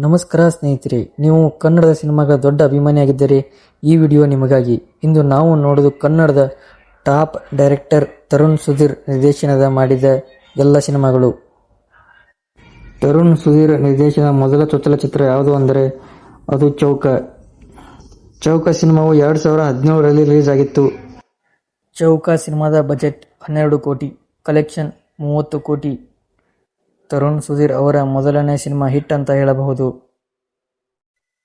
ನಮಸ್ಕಾರ ಸ್ನೇಹಿತರೆ, ನೀವು ಕನ್ನಡದ ಸಿನಿಮಾಗ ದೊಡ್ಡ ಅಭಿಮಾನಿಯಾಗಿದ್ದರೆ ಈ ವಿಡಿಯೋ ನಿಮಗಾಗಿ. ಇಂದು ನಾವು ನೋಡೋದು ಕನ್ನಡದ ಟಾಪ್ ಡೈರೆಕ್ಟರ್ ತರುಣ್ ಸುಧೀರ್ ನಿರ್ದೇಶನದ ಮಾಡಿದ ಎಲ್ಲ ಸಿನಿಮಾಗಳು. ತರುಣ್ ಸುಧೀರ್ ನಿರ್ದೇಶನದ ಮೊದಲ ಚೊಚ್ಚಲ ಚಿತ್ರ ಯಾವುದು ಅಂದರೆ ಅದು ಚೌಕ. ಚೌಕ ಸಿನಿಮಾವು 2017ರಲ್ಲಿ ರಿಲೀಸ್ ಆಗಿತ್ತು. ಚೌಕ ಸಿನಿಮಾದ ಬಜೆಟ್ 12 ಕೋಟಿ, ಕಲೆಕ್ಷನ್ 30 ಕೋಟಿ. ತರುಣ್ ಸುಧೀರ್ ಅವರ ಮೊದಲನೇ ಸಿನಿಮಾ ಹಿಟ್ ಅಂತ ಹೇಳಬಹುದು.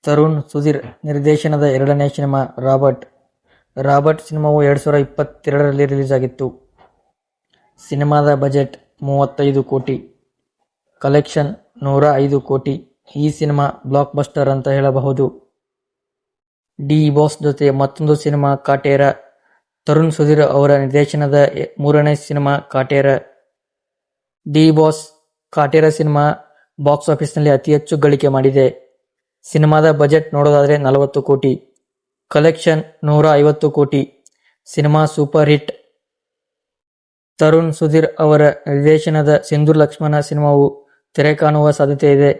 ತರುಣ್ ಸುಧೀರ್ ನಿರ್ದೇಶನದ ಎರಡನೇ ಸಿನಿಮಾ ರಾಬರ್ಟ್. ರಾಬರ್ಟ್ ಸಿನಿಮಾವು 2022ರಲ್ಲಿ ರಿಲೀಸ್ ಆಗಿತ್ತು. ಸಿನಿಮಾದ ಬಜೆಟ್ 35 ಕೋಟಿ, ಕಲೆಕ್ಷನ್ 105 ಕೋಟಿ. ಈ ಸಿನಿಮಾ ಬ್ಲಾಕ್ ಬಸ್ಟರ್ ಅಂತ ಹೇಳಬಹುದು. ಡಿ ಬಾಸ್ ಜೊತೆ ಮತ್ತೊಂದು ಸಿನಿಮಾ ಕಾಟೇರ. ತರುಣ್ ಸುಧೀರ್ ಅವರ ನಿರ್ದೇಶನದ ಮೂರನೇ cinema Kaatera. D boss Kaatera cinema box ಆಫೀಸ್ನಲ್ಲಿ ಅತಿ ಹೆಚ್ಚು ಗಳಿಕೆ ಮಾಡಿದೆ. ಸಿನಿಮಾದ ಬಜೆಟ್ ನೋಡೋದಾದ್ರೆ 40 ಕೋಟಿ, ಕಲೆಕ್ಷನ್ 150 ಕೋಟಿ. Cinema super hit. Tarun Sudhir ಅವರ ನಿರ್ದೇಶನದ ಸಿಂಧೂರ್ ಲಕ್ಷ್ಮಣ ಸಿನಿಮಾವು ತೆರೆ ಕಾಣುವ ಸಾಧ್ಯತೆ ಇದೆ.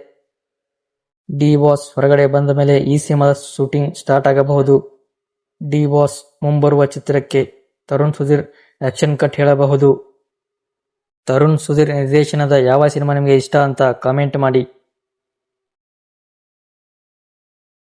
ಡಿ ಬಾಸ್ ಹೊರಗಡೆ ಬಂದ ಮೇಲೆ ಈ ಸಿನಿಮಾದ ಶೂಟಿಂಗ್ ಸ್ಟಾರ್ಟ್ ಆಗಬಹುದು. ಡಿ ಬಾಸ್ ಮುಂಬರುವ ಚಿತ್ರಕ್ಕೆ ತರುಣ್ ಸುಧೀರ್ ಆಕ್ಷನ್ ಕಟ್ ಹೇಳಬಹುದು. ತರುಣ್ ಸುಧೀರ್ ನಿರ್ದೇಶನದ ಯಾವ ಸಿನಿಮಾ ನಿಮಗೆ ಇಷ್ಟ ಅಂತ ಕಾಮೆಂಟ್ ಮಾಡಿ.